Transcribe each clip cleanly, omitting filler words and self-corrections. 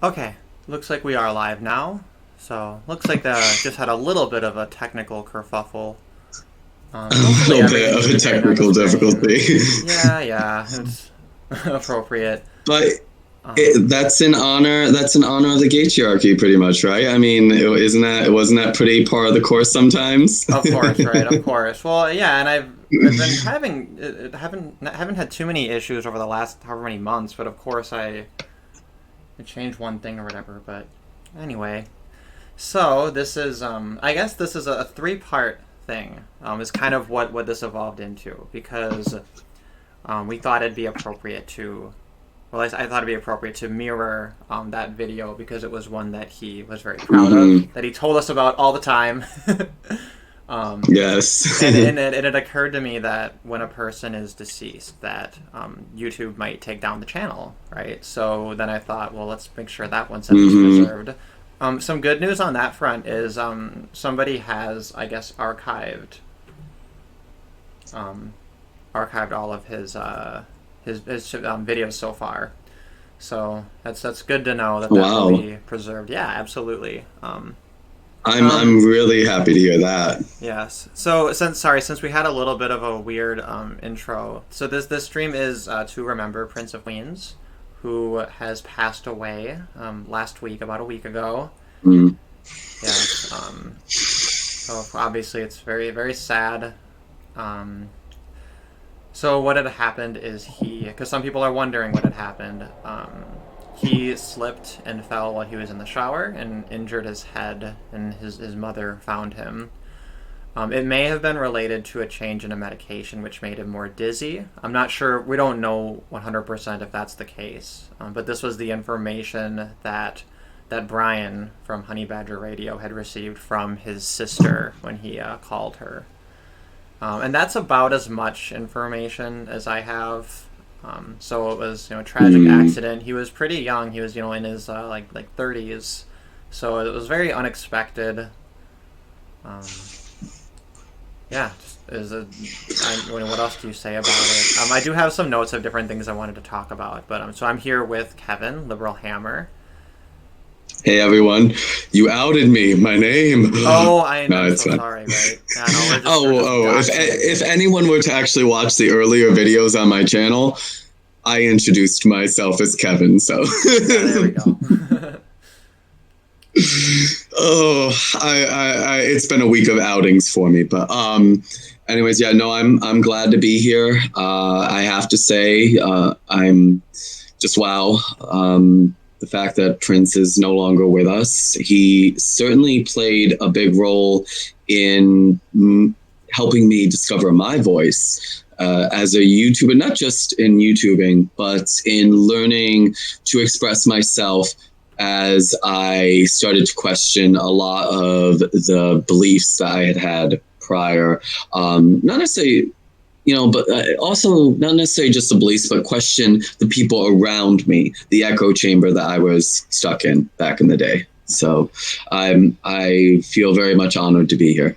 Okay, looks like we are live now. So, looks like just had a little bit of a technical kerfuffle. A Hopefully little bit everything of can a be seen on the technical screen. difficulty. Yeah, yeah, it's appropriate. But Um, that's in honor. That's in honor of the Gaytriarchy, pretty much, right? I mean, isn't that wasn't that pretty par of the course sometimes? of course, right? Of course. Well, yeah, and I've been having haven't had too many issues over the last however many months, but of course I changed one thing or whatever. But anyway, so this is I guess this is a three-part thing. Is kind of what this evolved into because we thought it'd be appropriate to. Well, I thought it'd be appropriate to mirror that video because it was one that he was very proud of, Hmm. that he told us about all the time. Yes. And it occurred to me that when a person is deceased, that YouTube might take down the channel, right? So then I thought, well, let's make sure that one's at least Hmm. preserved. Some good news on that front is somebody has, I guess, um, archived all of his videos so far. So that's good to know that that will Wow. be preserved. Yeah, absolutely. I'm Um, really happy to hear that. yes. So since we had a little bit of a weird intro, so this stream is to remember Prince of Queens, who has passed away last week, about a week ago. Mm. Yes. So obviously it's very very sad. Um, So what had happened is because some people are wondering what had happened. He slipped and fell while he was in the shower and injured his head, and his mother found him. It may have been related to a change in a medication which made him more dizzy. I'm not sure. We don't know 100% if that's the case. But this was the information that Brian from Honey Badger Radio had received from his sister when he called her. And that's about as much information as I have. So it was, a tragic Mm. accident. He was pretty young. He was, in his like 30s. So it was very unexpected. Um, yeah, just is a. What else do you say about it? I do have some notes of different things I wanted to talk about, but so I'm here with Kevin, Liberal Hammer. Hey everyone, you outed me. My name. Oh, No, I'm it's so fine. sorry. Right? Yeah, no, we're Oh, just if doxing. anyone were to actually watch the earlier videos on my channel, I introduced myself as Kevin. So, Yeah, there we go. oh, it's been a week of outings for me, but anyways, yeah, no, I'm glad to be here. I have to say, I'm just wow. The fact that Prince is no longer with us, he certainly played a big role in helping me discover my voice as a YouTuber, not just in YouTubing, but in learning to express myself as I started to question a lot of the beliefs that I had had prior. Not necessarily, but also not necessarily just the beliefs, but question the people around me, the echo chamber that I was stuck in back in the day. So I feel very much honored to be here.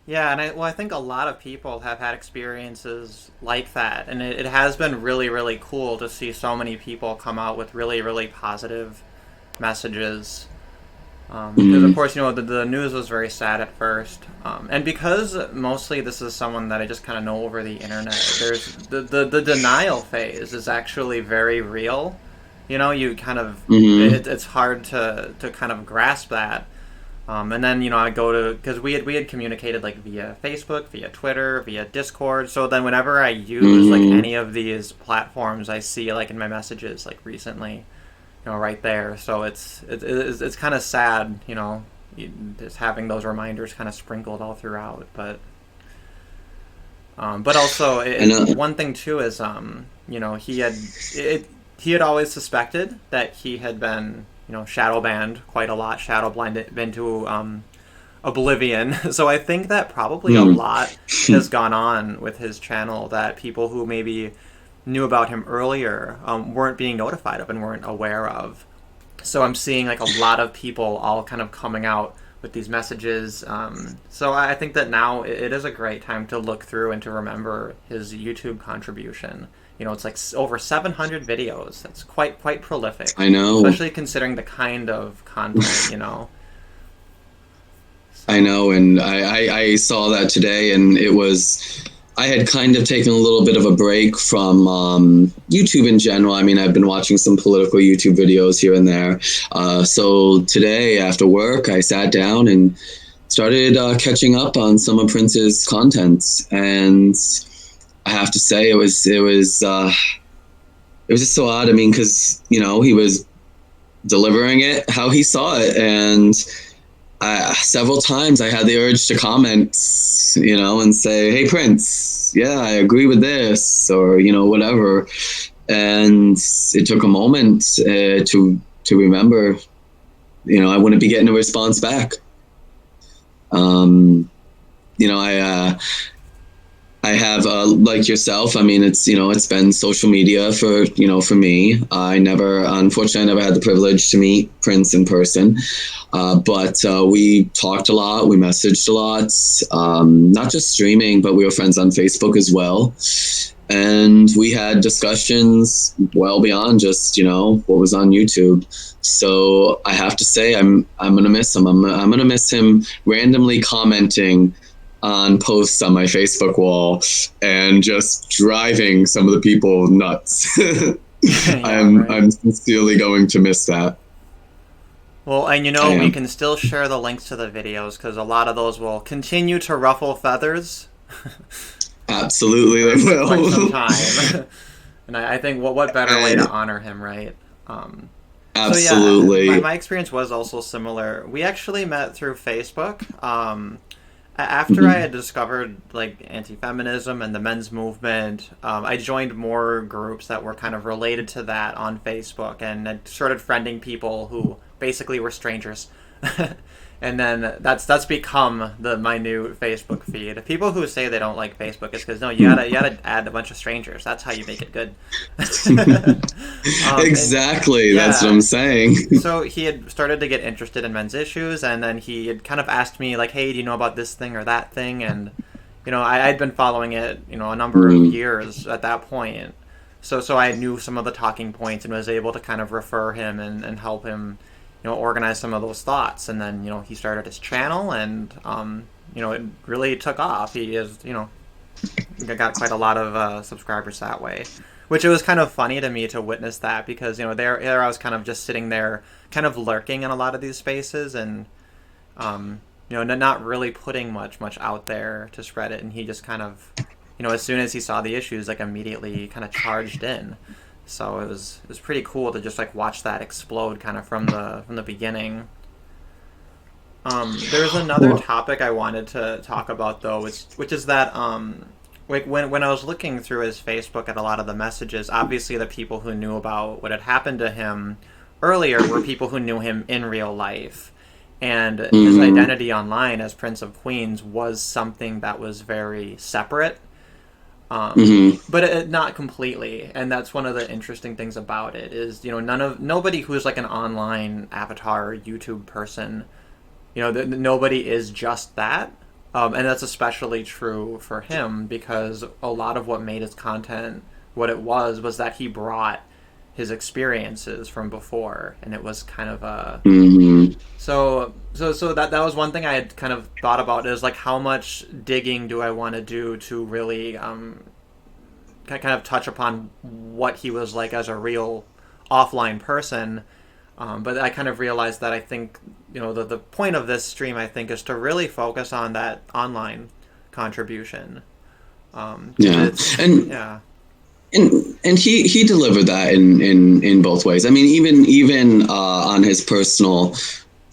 Yeah, and I think a lot of people have had experiences like that, and it has been really, really cool to see so many people come out with really, really positive messages. Because of Mm, course, the news was very sad at first, and because mostly this is someone that I just kind of know over the internet. There's the denial phase is actually very real. You kind of mm, it's hard to kind of grasp that. And then I go to because we had communicated like via Facebook, via Twitter, via Discord. So then whenever I use like mm. any of these platforms, I see like in my messages like recently, right there. So it's kind of sad, just having those reminders kind of sprinkled all throughout. But also And one thing too is he had always suspected that he had been shadow banned quite a lot, shadow blinded into oblivion. So I think that probably a mm, lot has gone on with his channel that people who maybe knew about him earlier weren't being notified of and weren't aware of. So I'm seeing like a lot of people all kind of coming out with these messages. So I think that now it is a great time to look through and to remember his YouTube contribution. It's like over 700 videos. That's quite prolific, I know. especially considering the kind of content. I So know, and I saw that today, and it was. I had kind of taken a little bit of a break from YouTube in general. I mean, I've been watching some political YouTube videos here and there. So today, after work, I sat down and started catching up on some of Prince's contents, and I have to say, it was just so odd. I mean, because he was delivering it how he saw it, and several times I had the urge to comment, and say, "Hey, Prince, yeah, I agree with this," or whatever. And it took a moment to remember, I wouldn't be getting a response back. Um, I have, like yourself. I mean, it's been social media for me. Unfortunately, I never had the privilege to meet Prince in person. But we talked a lot. We messaged a lot. Not just streaming, but we were friends on Facebook as well. And we had discussions well beyond just, what was on YouTube. So I have to say, I'm gonna miss him. I'm gonna miss him randomly commenting on posts on my Facebook wall and just driving some of the people nuts. yeah, I'm right. I'm sincerely going to miss that. Well, and I we am. can still share the links to the videos because a lot of those will continue to ruffle feathers Absolutely, they for quite some will. time. And I think what better way to And honor him, right? Um, so yeah, my, absolutely. my experience was also similar. We actually met through Facebook. After I Mhm. had discovered like anti-feminism and the men's movement, I joined more groups that were kind of related to that on Facebook, and I started friending people who basically were strangers. And then that's become my new Facebook feed. People who say they don't like Facebook is because no, you gotta add a bunch of strangers. That's how you make it good. And Exactly, that's what yeah, I'm saying. so he had started to get interested in men's issues, and then he had kind of asked me like, "Hey, do you know about this thing or that thing?" And I'd been following it, a number of Mm, years at that point. So I knew some of the talking points and was able to kind of refer him and help him, organize some of those thoughts. And then he started his channel, and it really took off. He is got quite a lot of subscribers that way, which it was kind of funny to me to witness that because there I was kind of just sitting there, kind of lurking in a lot of these spaces and not really putting much out there to spread it, and he just kind of as soon as he saw the issues, like immediately kind of charged in. So it was pretty cool to just like watch that explode kind of from the beginning. There's another well, topic I wanted to talk about though, which is that like when I was looking through his Facebook at a lot of the messages, obviously the people who knew about what had happened to him earlier were people who knew him in real life, and his mhm, identity online as Prince of Queens was something that was very separate. mhm, But not completely, and that's one of the interesting things about it is nobody who's like an online avatar or YouTube person, nobody is just that. And that's especially true for him because a lot of what made his content what it was that he brought his experiences from before, and it was kind of a mhm. so that was one thing I had kind of thought about is like how much digging do I want to do to really kind of touch upon what he was like as a real offline person. But I kind of realized that I think the point of this stream I think is to really focus on that online contribution because Yeah, it's and yeah. and he delivered that in both ways. I mean, even on his personal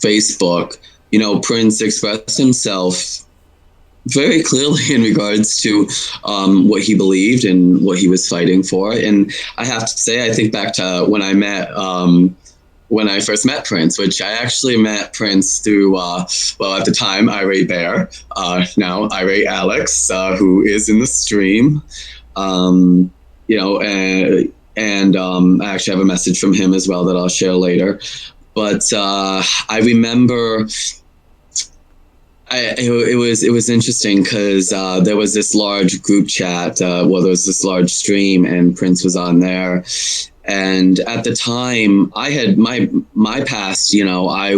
Facebook, Prince expressed himself very clearly in regards to what he believed and what he was fighting for. And I have to say, I think back to when I first met Prince, which I actually met Prince through, well, at the time, Irate Bear, now Irate Alex, who is in the stream. Um, I actually have a message from him as well that I'll share later. But I remember It was interesting because there was this large group chat. Well, there was this large stream, and Prince was on there. And at the time, I had my past. You know, I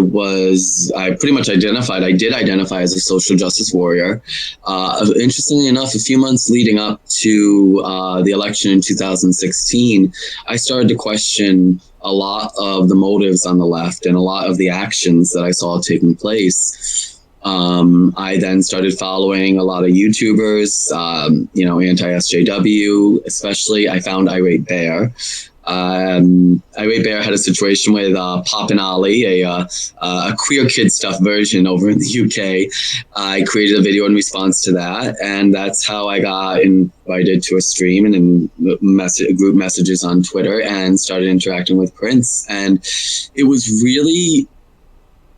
pretty much identified. I did identify as a social justice warrior. Interestingly enough, a few months leading up to the election in 2016, I started to question a lot of the motives on the left and a lot of the actions that I saw taking place. I then started following a lot of YouTubers, you know, anti-SJW, especially. I found Irate Bear. Irate Bear had a situation with Pop and Ollie, a queer kid stuff version over in the UK. I created a video in response to that, and that's how I got invited to a stream and in group messages on Twitter and started interacting with Prince. And it was really,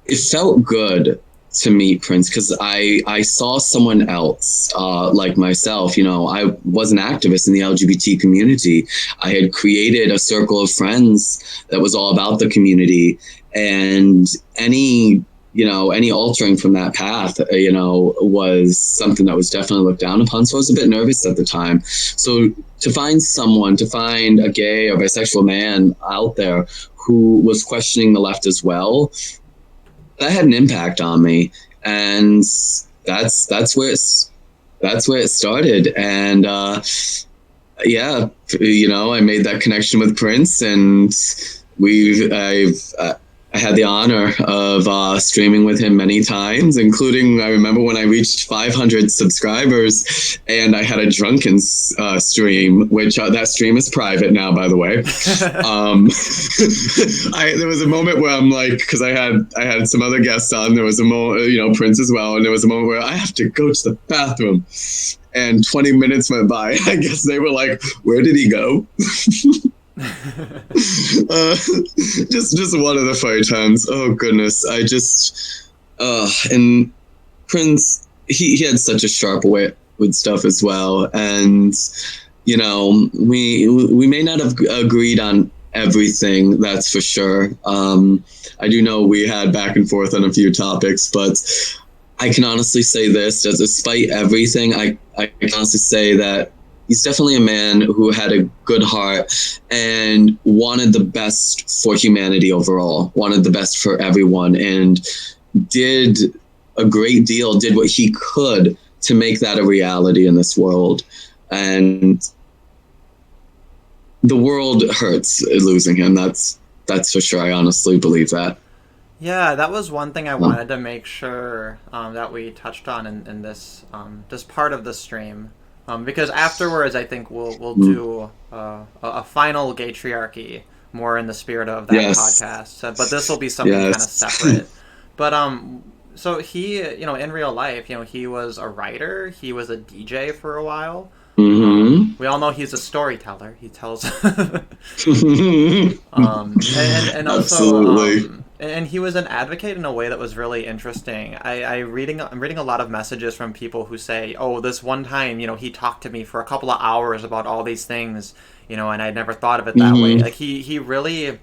it felt good to meet Prince because I saw someone else like myself. You know, I was an activist in the LGBT community. I had created a circle of friends that was all about the community, and any altering from that path, you know, was something that was definitely looked down upon. So I was a bit nervous at the time. So to find a gay or bisexual man out there who was questioning the left as well, that had an impact on me, and that's where it started. And yeah, you know, I made that connection with Prince, and I had the honor of streaming with him many times, including, I remember when I reached 500 subscribers and I had a drunken stream, which that stream is private now, by the way. There was a moment where I'm like, because I had some other guests on, there was a moment, you know, Prince as well, and there was a moment where I have to go to the bathroom. And 20 minutes went by. I guess they were like, where did he go? Just one of the fight times. Oh goodness, and Prince, he had such a sharp wit with stuff as well, and you know, we may not have agreed on everything, that's for sure. I do know we had back and forth on a few topics, but I can honestly say this: that despite everything, I can honestly say that he's definitely a man who had a good heart and wanted the best for humanity overall, wanted the best for everyone, and did a great deal, did what he could to make that a reality in this world. And the world hurts losing him. That's for sure. I honestly believe that. Yeah, that was one thing I wanted to make sure that we touched on in this part of the stream. Because afterwards, I think we'll do a final Gaytriarchy, more in the spirit of that podcast. But this will be something kind of separate. But so he, you know, in real life, you know, he was a writer. He was a DJ for a while. We all know he's a storyteller. He tells, and also, and he was an advocate in a way that was really interesting. I'm reading a lot of messages from people who say, "Oh, this one time, you know, he talked to me for a couple of hours about all these things, you know, and I'd never thought of it that way." Like he really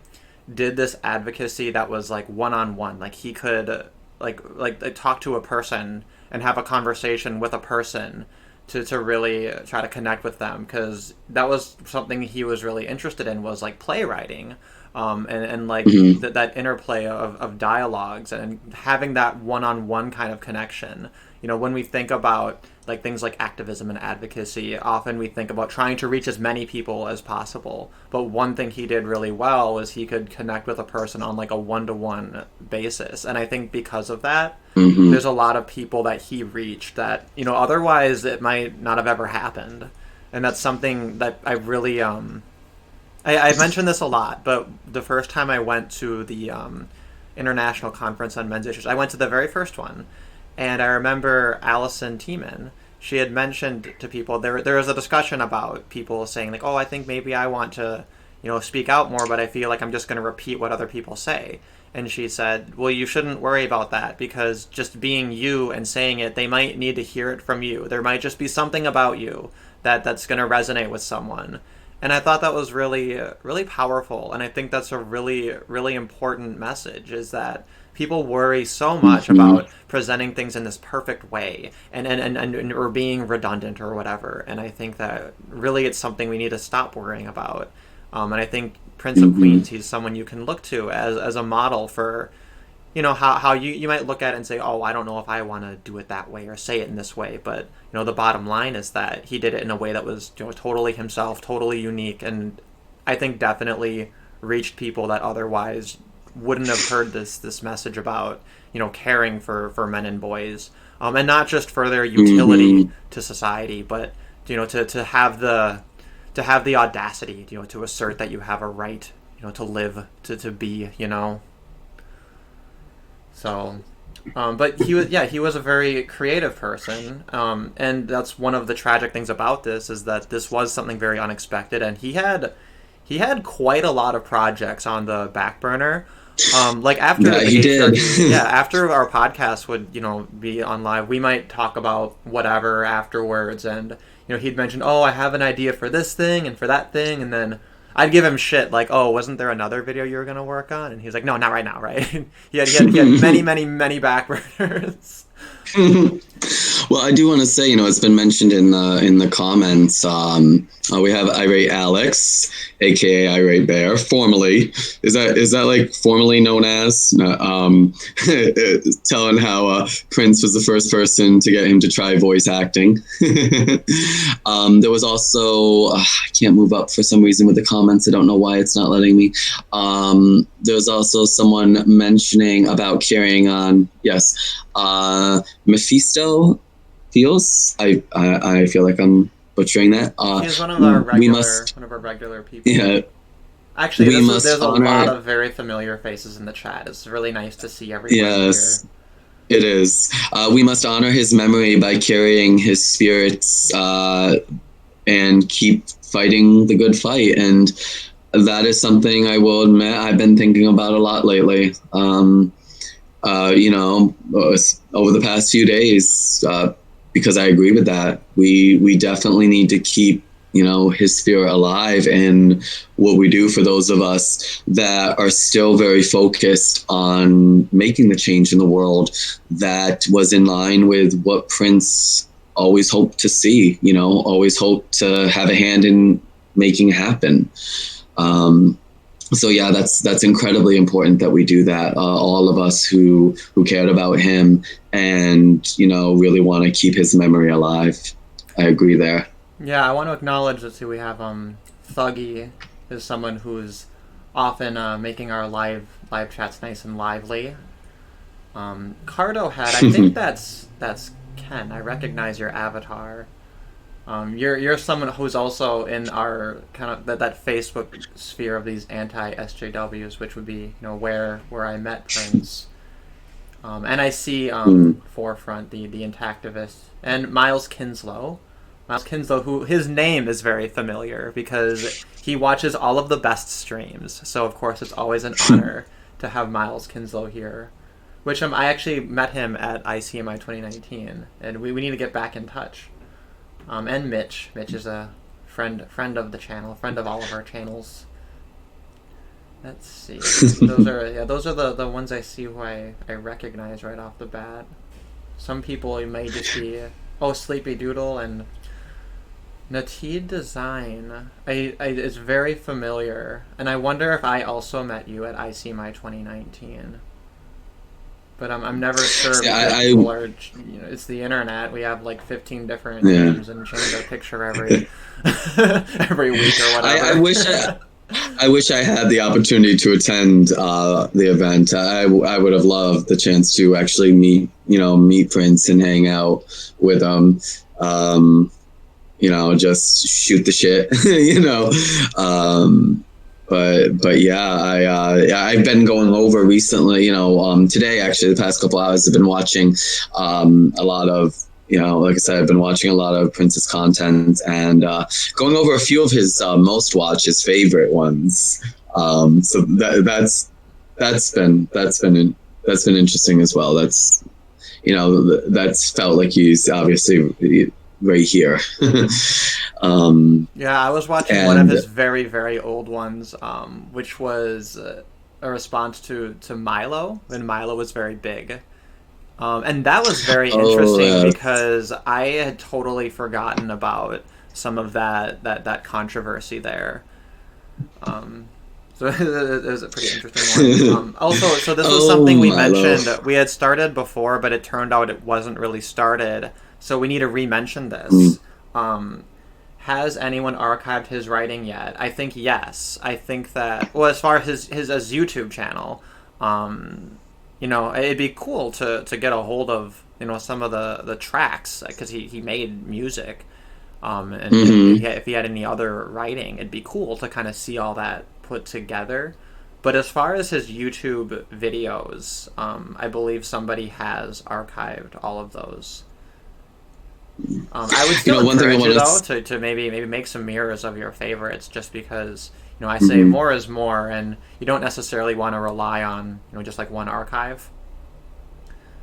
did this advocacy that was like one-on-one. Like he could like talk to a person and have a conversation with a person to really try to connect with them, because that was something he was really interested in, was like playwriting, and like that interplay of dialogues and having that one-on-one kind of connection. You know, when we think about like things like activism and advocacy, often we think about trying to reach as many people as possible. But one thing he did really well was he could connect with a person on like a one-to-one basis. And I think because of that, there's a lot of people that he reached that, you know, otherwise it might not have ever happened. And that's something that I really, I mentioned this a lot, but the first time I went to the International Conference on Men's Issues, I went to the very first one. And I remember Allison Tiemann, she had mentioned to people, there was a discussion about people saying like, oh, I think maybe I want to, you know, speak out more, but I feel like I'm just going to repeat what other people say. And she said, well, you shouldn't worry about that, because just being you and saying it, they might need to hear it from you. There might just be something about you that's going to resonate with someone. And I thought that was really, really powerful. And I think that's a really, really important message is that people worry so much Mm-hmm. about presenting things in this perfect way and or being redundant or whatever. And I think that really it's something we need to stop worrying about. And I think Prince of Mm-hmm. Queens, he's someone you can look to as a model for, how you might look at it and say, oh, I don't know if I want to do it that way or say it in this way, but the bottom line is that he did it in a way that was totally himself, totally unique, and I think definitely reached people that otherwise wouldn't have heard this message about caring for men and boys, and not just for their utility Mm-hmm. to society, but to have the audacity to assert that you have a right to live, to be. So, but he was a very creative person, and that's one of the tragic things about this is that this was something very unexpected, and he had quite a lot of projects on the back burner. Like after That the he did. Gaytriarchy, yeah, after our podcast would be on live, we might talk about whatever afterwards, and he'd mention, oh, I have an idea for this thing and for that thing, and then I'd give him shit like, "Oh, wasn't there another video you were gonna work on?" And he's like, "No, not right now, right?" he had many, many, many backburners. Well, I do want to say, it's been mentioned in the comments. We have Irate Alex, aka Irate Bear, formerly. Is that like formerly known as? Telling how Prince was the first person to get him to try voice acting. There was also I can't move up for some reason with the comments. I don't know why it's not letting me. There's also someone mentioning about carrying on. Yes, Mephisto feels. I feel like I'm butchering that. He's one of our We regular must, one of our regular people. yeah, Actually, we this is must there's a lot honor. of very familiar faces in the chat. It's really nice to see everyone here. Yes, it is. We must honor his memory by carrying his spirits and keep fighting the good fight. And that is something I will admit I've been thinking about a lot lately. Over the past few days, because I agree with that. We definitely need to keep his spirit alive, and what we do for those of us that are still very focused on making the change in the world that was in line with what Prince always hoped to see. Always hoped to have a hand in making happen. Um, so yeah, that's incredibly important that we do that. All of us who cared about him and really want to keep his memory alive. I agree there. Yeah, I want to acknowledge. Let's see, we have Thuggy is someone who's often making our live chats nice and lively. Cardo had, I think that's Ken. I recognize your avatar. You're someone who's also in our kind of that Facebook sphere of these anti SJWs, which would be where I met Prince. And I see Mm. Forefront, the intactivist, and Miles Kinslow. Miles Kinslow, who his name is very familiar because he watches all of the best streams. So of course it's always an honor to have Miles Kinslow here. Which I actually met him at ICMI 2019, and we need to get back in touch. And Mitch. Mitch is a friend of the channel, friend of all of our channels. Let's see. Those are the ones I see who I recognize right off the bat. Some people you may just be Sleepy Doodle and Natid Design. It's very familiar, and I wonder if I also met you at ICMI 2019. But I'm never sure See, because people are, it's the internet. We have like 15 different yeah. names and change our picture every every week or I whatever. wish I wish I had the opportunity to attend the event. I would have loved the chance to actually meet Prince and hang out with him. Just shoot the shit. But yeah, I've been going over recently. Today actually, the past couple hours, I've been watching a lot of. Like I said, I've been watching a lot of Prince's content and going over a few of his most watched, his favorite ones. So that's been interesting as well. That's felt like he's obviously right here. Yeah, I was watching one of And his very, very old ones, which was a response to Milo when Milo was very big. And that was very oh, interesting because I had totally forgotten about some of that controversy there. Um, so it was a pretty interesting one. Also, so this was oh, something we Milo. mentioned. We had started before, but it turned out it wasn't really started. So we need to re-mention Mm, this. Um, has anyone archived his writing yet? I think yes. I think that, well, as far as his YouTube channel, um, it'd be cool to get a hold of some of the tracks because he made music. And hmm if he had any other writing, it'd be cool to kind of see all that put together. But as far as his YouTube videos, I believe somebody has archived all of those. I would still One thing I encourage want you to. though to maybe make some mirrors of your favorites, just because I say Mhm. more is more, and you don't necessarily want to rely on just like one archive.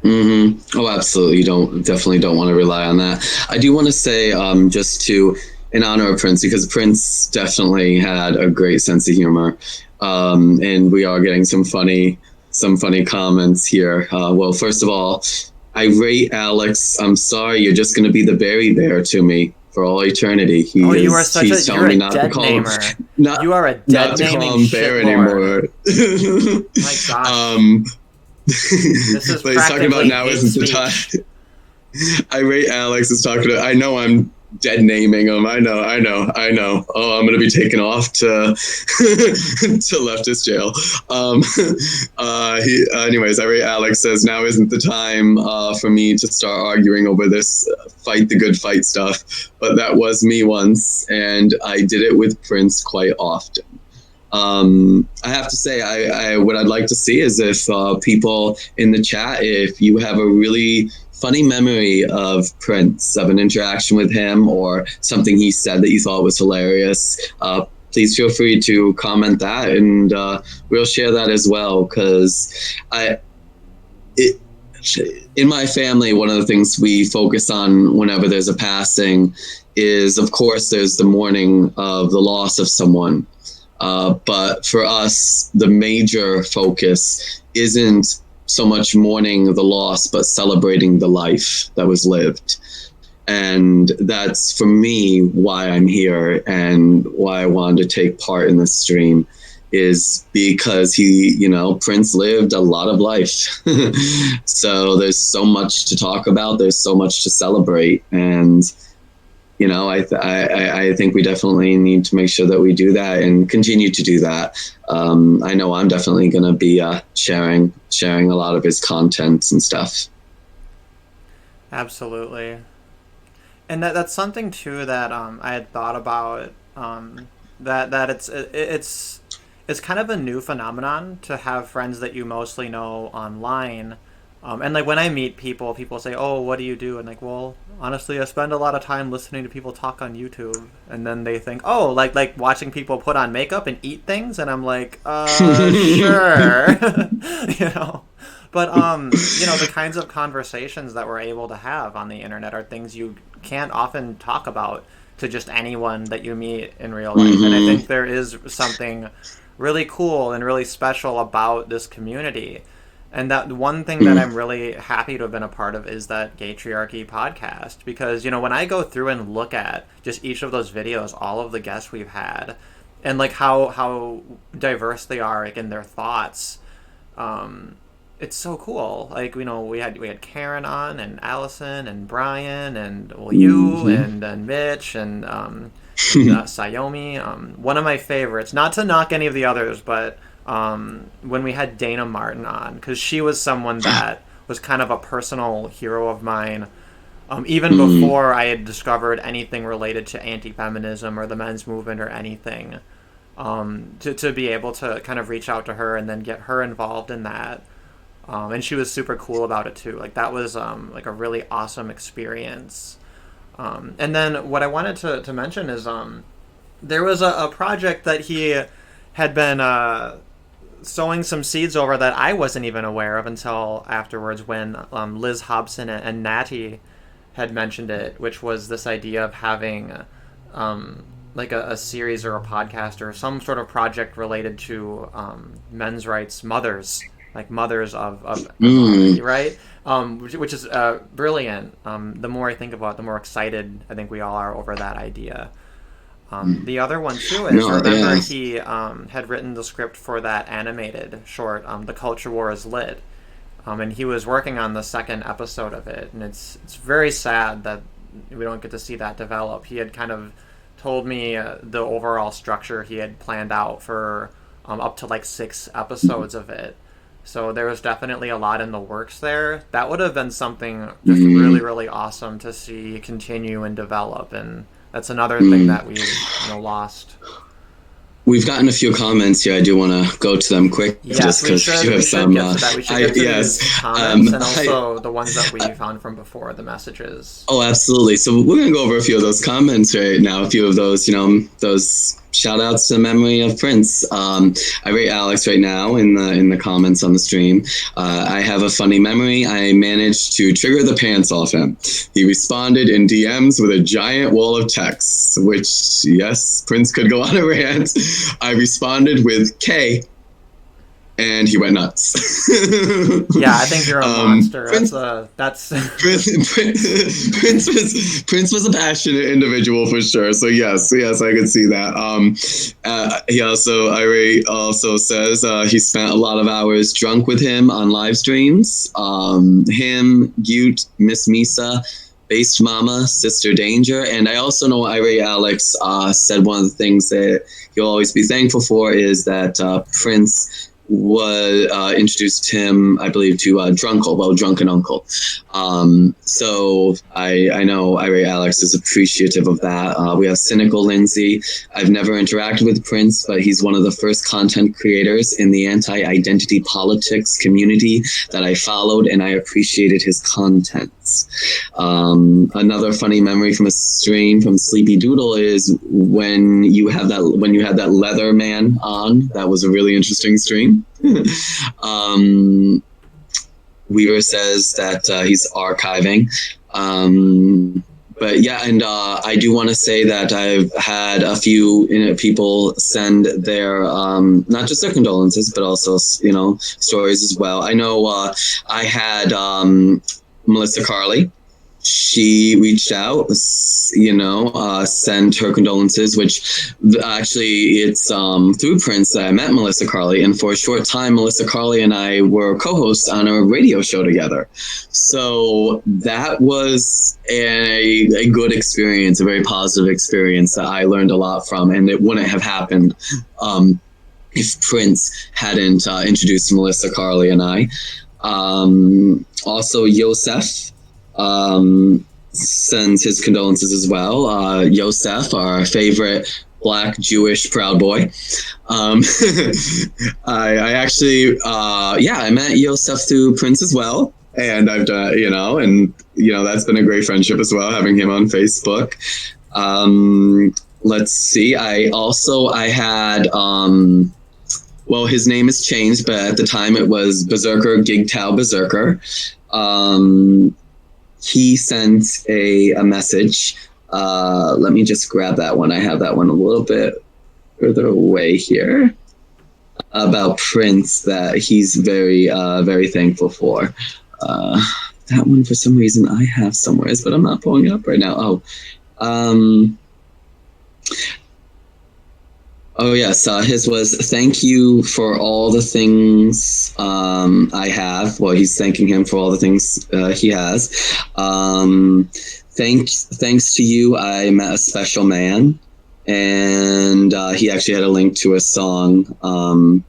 Oh, absolutely. You definitely don't want to rely on that. I do want to say, just to in honor of Prince, because Prince definitely had a great sense of humor, and we are getting some funny comments here. Well, first of all, I rate Alex. I'm sorry, you're just going to be the Berry Bear to me for all eternity. Oh, you are such a He's telling you're a me not to dead call him namer. not You are a dead not to naming call him Bear shitlord. anymore. My gosh, um, this is but he's talking about practically now hate isn't the time. speech. Irate Alex is talking to. I know I'm dead naming him. I know. Oh, I'm gonna be taken off to to leftist jail. Anyways, Irate Alex says now isn't the time for me to start arguing over this fight the good fight stuff. But that was me once, and I did it with Prince quite often. I have to say, what I'd like to see is if people in the chat, if you have a really funny memory of Prince, of an interaction with him, or something he said that you thought was hilarious, please feel free to comment that, and we'll share that as well. Because I, it, in my family, one of the things we focus on whenever there's a passing is, of course, there's the mourning of the loss of someone. But for us, the major focus isn't so much mourning the loss, but celebrating the life that was lived. And that's for me why I'm here and why I wanted to take part in this stream is because Prince lived a lot of life. So there's so much to talk about, there's so much to celebrate. And I think we definitely need to make sure that we do that and continue to do that. I know I'm definitely going to be sharing a lot of his contents and stuff. Absolutely. And that's something too that I had thought about. That it's kind of a new phenomenon to have friends that you mostly know online. And like when I meet people, people say, "Oh, what do you do?" And like, well, honestly, I spend a lot of time listening to people talk on YouTube. And then they think, "Oh, like watching people put on makeup and eat things." And I'm like, sure, you know. But the kinds of conversations that we're able to have on the internet are things you can't often talk about to just anyone that you meet in real life. And I Mm-hmm. think there is something really cool and really special about this community. And that one thing that I'm really happy to have been a part of is that Gaytriarchy podcast. Because, when I go through and look at just each of those videos, all of the guests we've had, and like how diverse they are, like in their thoughts, it's so cool. Like we had Karen on, and Allison, and Brian, and well, you, Mm-hmm. and Mitch, and Sayomi. One of my favorites. Not to knock any of the others, but when we had Dana Martin on, because she was someone that was kind of a personal hero of mine. Even Mm-hmm. before I had discovered anything related to anti-feminism or the men's movement or anything, to be able to kind of reach out to her and then get her involved in that. And she was super cool about it too. Like that was like a really awesome experience. And then what I wanted to mention is there was a project that he had been sowing some seeds over that I wasn't even aware of until afterwards when Liz Hobson and Natty had mentioned it, which was this idea of having like a series or a podcast or some sort of project related to men's rights, mothers, like mothers Mm, right? Which is brilliant. The more I think about it, the more excited I think we all are over that idea. The other one too is, no, remember yeah. he had written the script for that animated short, "The Culture War is Lit," and he was working on the second episode of it, and it's very sad that we don't get to see that develop. He had kind of told me the overall structure he had planned out for up to like 6 episodes of it. So there was definitely a lot in the works there. That would have been something just really, Mm, really awesome to see continue and develop, and that's another thing mm. that we've lost. We've gotten a few comments here. I do want to go to them quick, Yes, just we because we should do have we should some. get to that. We should I get to yes, these comments and I also the ones that we found from before, the messages. oh, absolutely. So we're gonna go over a few of those comments right now. A few of those, those shout outs to the memory of Prince. I rate Alex right now in the comments on the stream. I have a funny memory. I managed to trigger the pants off him. He responded in DMs with a giant wall of text, which yes, Prince could go on a rant. I responded with K, and he went nuts. Yeah, I think you're a monster. Prince That's Prince was a passionate individual for sure. So yes, I could see that. He also Iray also says he spent a lot of hours drunk with him on live streams. Him, Ute, Miss Misa, Based Mama, Sister Danger, and I also know Iray Alex said one of the things that he'll always be thankful for is that Prince was introduced him, I believe, to Drunken Uncle. So I know Iray Alex is appreciative of that. We have Cynical Lindsay. I've never interacted with Prince, but he's one of the first content creators in the anti-identity politics community that I followed, and I appreciated his contents. Another funny memory from a stream from Sleepy Doodle is when you had that leather man on. That was a really interesting stream. Weaver says that he's archiving. But yeah, and I do want to say that I've had a few people send their not just their condolences, but also stories as well. I know I had Melissa Carley. She reached out, sent her condolences, which actually it's through Prince that I met Melissa Carley. And for a short time, Melissa Carley and I were co-hosts on a radio show together. So that was a good experience, a very positive experience that I learned a lot from. And it wouldn't have happened if Prince hadn't introduced Melissa Carley and I. Also, Yosef sends his condolences as well. Yosef, our favorite Black Jewish Proud Boy. I actually, I met Yosef through Prince as well. And I've done, that's been a great friendship as well, having him on Facebook. Let's see. I had, his name has changed, but at the time it was Berserker, Gig Tao Berserker. He sent a message. Let me just grab that one. I have that one a little bit further away here about Prince that he's very, very thankful for. That one, for some reason, I have somewhere, but I'm not pulling it up right now. Yes, his was thank you for all the things I have. Well, he's thanking him for all the things he has. Thanks to you, I met a special man, and he actually had a link to a song. I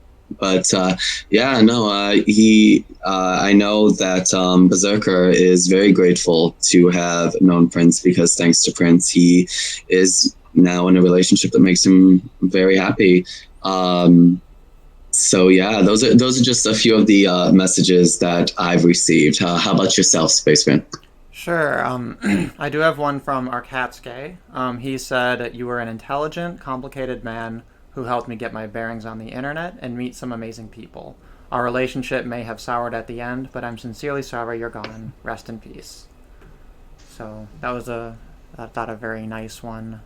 know that Berserker is very grateful to have known Prince because thanks to Prince, he is now in a relationship that makes him very happy. Those are just a few of the messages that I've received. How about yourself, Spaceman? Sure. I do have one from Arcatske. He said, "You were an intelligent, complicated man who helped me get my bearings on the internet and meet some amazing people. Our relationship may have soured at the end, but I'm sincerely sorry you're gone. Rest in peace." So that was I thought a very nice one.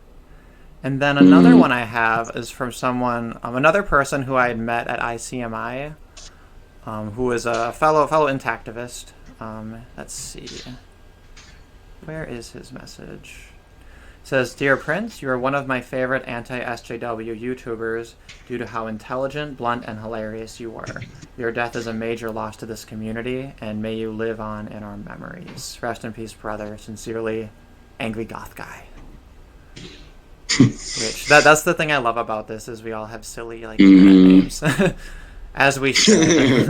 And then another one I have is from someone, another person who I had met at ICMI, who is a fellow intactivist. Let's see, where is his message? It says, "Dear Prince, you are one of my favorite anti-SJW YouTubers due to how intelligent, blunt, and hilarious you were. Your death is a major loss to this community, and may you live on in our memories. Rest in peace, brother. Sincerely, Angry Goth Guy." Which that's the thing I love about this is we all have silly like names, as we should.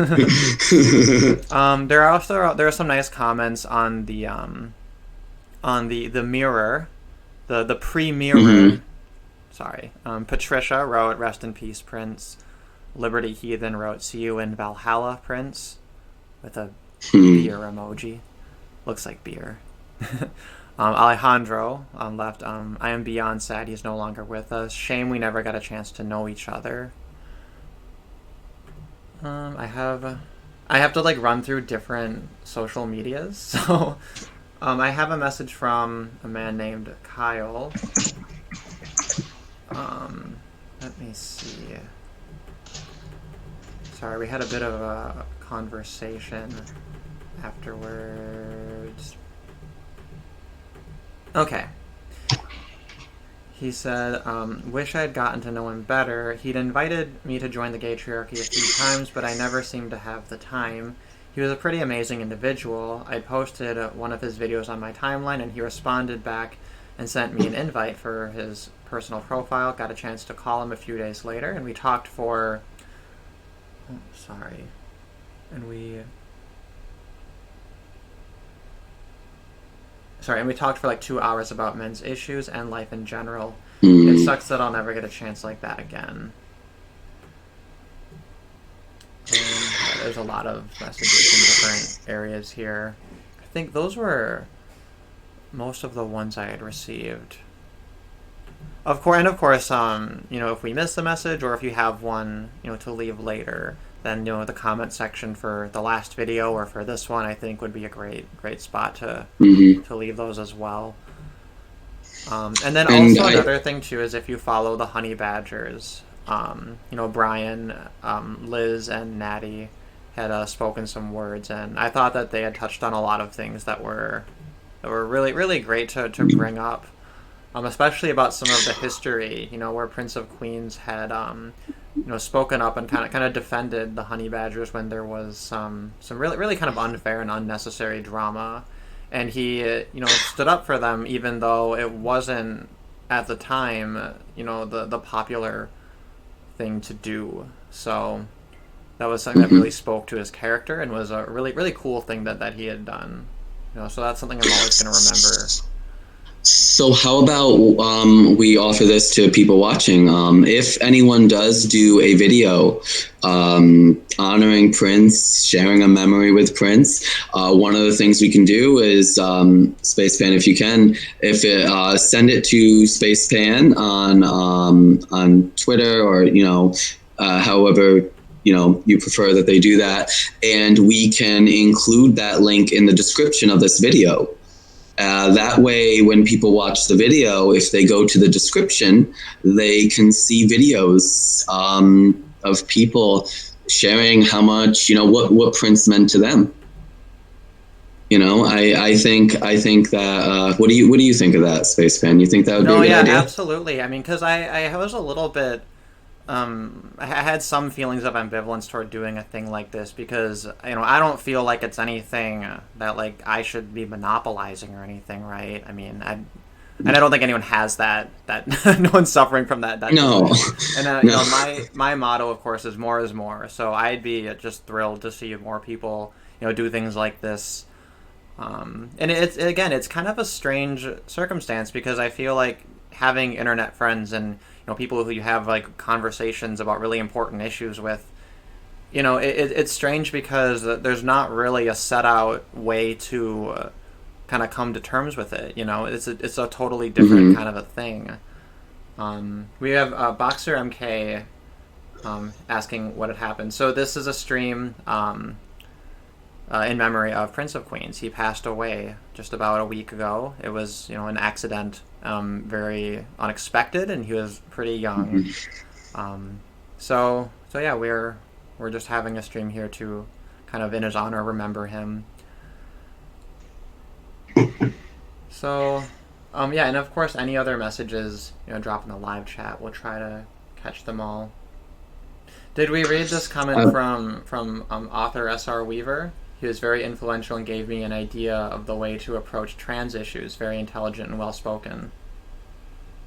There are some nice comments on the mirror, the pre-mirror. Sorry, Patricia wrote, "Rest in peace, Prince." Liberty Heathen wrote, "See you in Valhalla, Prince," with a beer emoji. Looks like beer. Alejandro left, "I am beyond sad he's no longer with us. Shame we never got a chance to know each other." I have to like run through different social medias. So I have a message from a man named Kyle. Let me see. Sorry, we had a bit of a conversation afterwards. Okay. He said, "Wish I had gotten to know him better. He'd invited me to join the Gaytriarchy a few times, but I never seemed to have the time. He was a pretty amazing individual. I posted one of his videos on my timeline, and he responded back and sent me an invite for his personal profile. Got a chance to call him a few days later, and we talked for... Oh, sorry. And we talked for like 2 hours about men's issues and life in general. It sucks that I'll never get a chance like that again." And there's a lot of messages in different areas here. I think those were most of the ones I had received. Of course, if we miss a message or if you have one, to leave later, then the comment section for the last video or for this one, I think would be a great spot to leave those as well. And then also another thing too is if you follow the Honey Badgers, Brian, Liz, and Natty had spoken some words, and I thought that they had touched on a lot of things that were really really great to bring up. Especially about some of the history, where Prince of Queens had, spoken up and kind of defended the Honey Badgers when there was some really really kind of unfair and unnecessary drama, and he stood up for them even though it wasn't at the time the popular thing to do. So that was something that really spoke to his character and was a really really cool thing that he had done. So that's something I'm always going to remember. So how about we offer this to people watching? If anyone does do a video honoring Prince, sharing a memory with Prince, one of the things we can do is, Spacepan, if you can, send it to Spacepan on Twitter or however you prefer that they do that, and we can include that link in the description of this video. That way, when people watch the video, if they go to the description, they can see videos of people sharing how much, what Prince meant to them. I think that. What do you think of that, Spacepan? You think that would be a good idea? Absolutely. I mean, because I was a little bit. I had some feelings of ambivalence toward doing a thing like this because I don't feel like it's anything that like I should be monopolizing or anything, right? I mean, and I don't think anyone has that no one's suffering from that. No. And No. my motto, of course, is more is more. So I'd be just thrilled to see more people do things like this. And it's kind of a strange circumstance because I feel like having internet friends and people who you have like conversations about really important issues with, it's strange because there's not really a set out way to kind of come to terms with it. It's a totally different kind of a thing. We have Boxer MK asking what had happened. So this is a stream in memory of Prince of Queens. He passed away just about a week ago. It was, an accident, very unexpected, and he was pretty young. So yeah, we're just having a stream here to kind of in his honor remember him. So, yeah, and of course, any other messages, drop in the live chat. We'll try to catch them all. Did we read this comment from author S.R. Weaver? He was very influential and gave me an idea of the way to approach trans issues. Very intelligent and well spoken.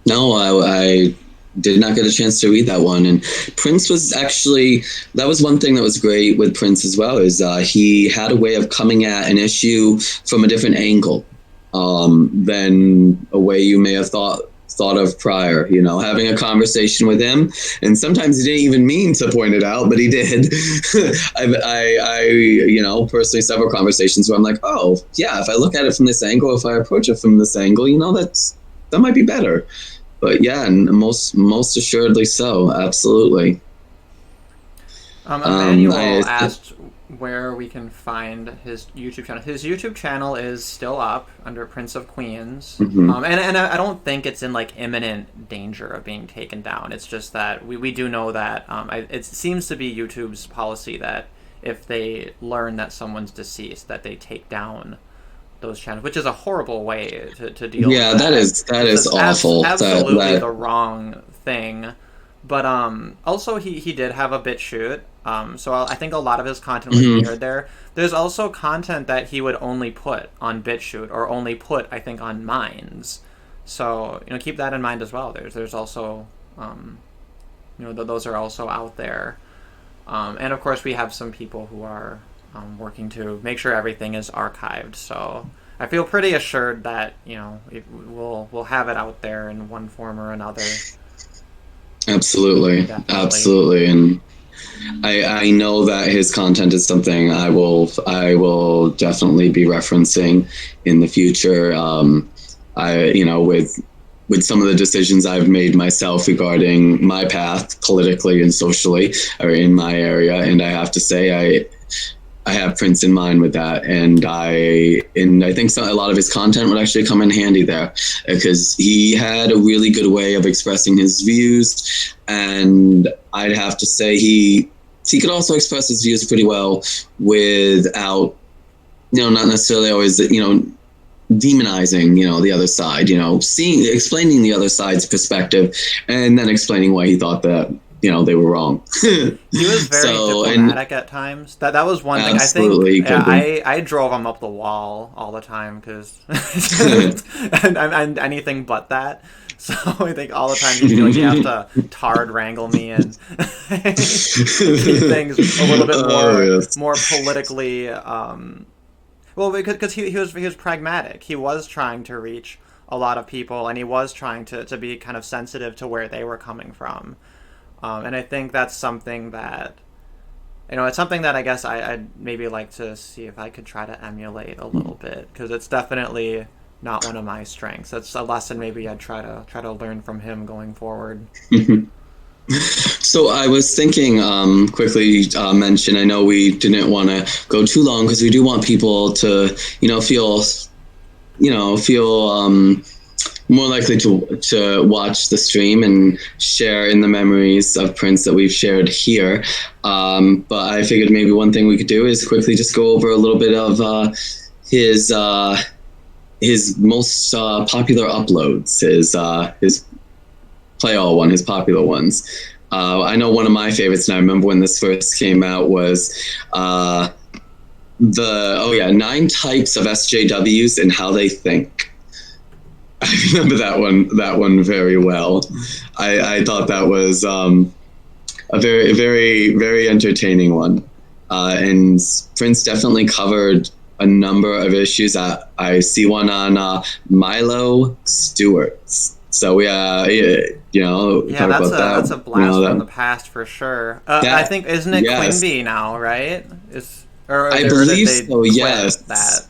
No, I did not get a chance to read that one. And Prince was actually, that was one thing that was great with Prince as well, is he had a way of coming at an issue from a different angle than a way you may have thought of prior. Having a conversation with him, and sometimes he didn't even mean to point it out, but he did. I personally, several conversations where I'm like, oh yeah, if I look at it from this angle, if I approach it from this angle, that might be better. But yeah, and most assuredly so, absolutely. Emmanuel asked where we can find his YouTube channel. His YouTube channel is still up under Prince of Queens. And I don't think it's in like imminent danger of being taken down. It's just that we do know that it seems to be YouTube's policy that if they learn that someone's deceased, that they take down those channels, which is a horrible way to deal with that. that is awful. Absolutely the wrong thing. But also he did have a BitChute. So I think a lot of his content was mirrored there. There's also content that he would only put on BitChute or only put, I think, on Minds. So, keep that in mind as well. There's also, those are also out there. And of course we have some people who are working to make sure everything is archived. So I feel pretty assured that, we'll have it out there in one form or another. Absolutely. And I know that his content is something I will definitely be referencing in the future. With some of the decisions I've made myself regarding my path politically and socially, or in my area, and I have to say I have Prince in mind with that, and I think a lot of his content would actually come in handy there, because he had a really good way of expressing his views, and I'd have to say he could also express his views pretty well without, not necessarily always, demonizing, the other side, explaining the other side's perspective, and then explaining why he thought that, they were wrong. He was very diplomatic at times. That was one thing. I think I drove him up the wall all the time because and anything but that. So I think all the time you feel like you have to tard wrangle me and keep things a little bit more politically. Well, because he was pragmatic. He was trying to reach a lot of people, and he was trying to be kind of sensitive to where they were coming from. And I think that's something that, it's something that I guess I'd maybe like to see if I could try to emulate a little bit, because it's definitely not one of my strengths. It's a lesson maybe I'd try to learn from him going forward. So I was thinking, quickly mention, I know we didn't want to go too long because we do want people to, feel more likely to watch the stream and share in the memories of Prince that we've shared here. But I figured maybe one thing we could do is quickly just go over a little bit of his most popular uploads, his play all one, his popular ones. I know one of my favorites, and I remember when this first came out, was 9 types of SJWs and how they think. I remember that one very well. I thought that was a very, very, very entertaining one. And Prince definitely covered a number of issues. I see one on Milo Stewart's. So that's a blast from the past for sure. I think, isn't it Quimby now, right? I believe so. Yes. That.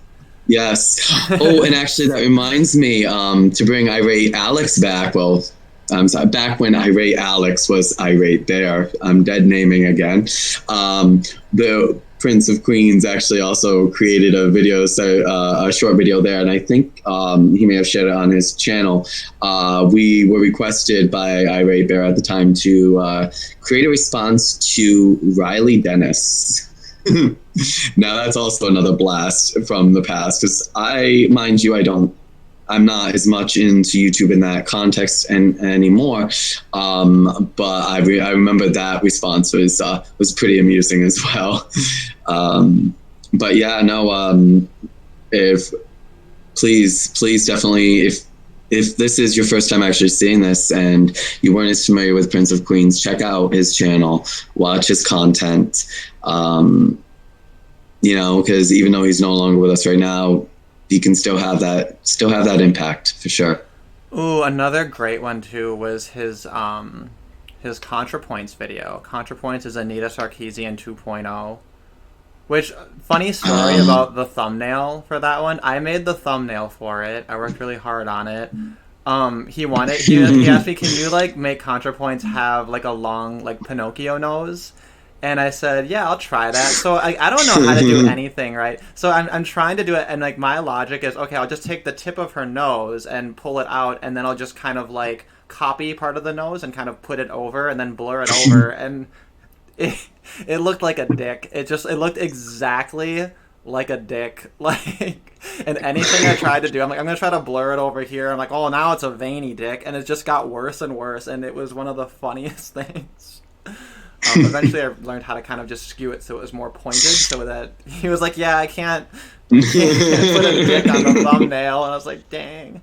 Yes. Oh, and actually, that reminds me to bring Irate Alex back. Well, I'm sorry, back when Irate Alex was Irate Bear. I'm dead naming again. The Prince of Queens actually also created a video, a short video there, and I think he may have shared it on his channel. We were requested by Irate Bear at the time to create a response to Riley Dennis. Now that's also another blast from the past, because mind you, I'm not as much into YouTube in that context anymore. But I remember that response was pretty amusing as well. But yeah, no. If please definitely, if this is your first time actually seeing this and you weren't as familiar with Prince of Queens, check out his channel, watch his content. Because even though he's no longer with us right now, he can still have that impact for sure. Ooh, another great one too was his ContraPoints video. ContraPoints is Anita Sarkeesian 2.0. Which, funny story about the thumbnail for that one. I made the thumbnail for it. I worked really hard on it. He asked me, can you make ContraPoints have a long Pinocchio nose? And I said, yeah, I'll try that. So I don't know how to do anything, right? So I'm trying to do it, and my logic is, okay, I'll just take the tip of her nose and pull it out, and then I'll just kind of copy part of the nose and kind of put it over and then blur it over, and it looked like a dick. It looked exactly like a dick. And anything I tried to do, I'm gonna try to blur it over here. I'm oh, now it's a veiny dick, and it just got worse and worse, and it was one of the funniest things. Eventually I learned how to kind of just skew it so it was more pointed, so that he was yeah, I can't put a dick on the thumbnail, and I was dang.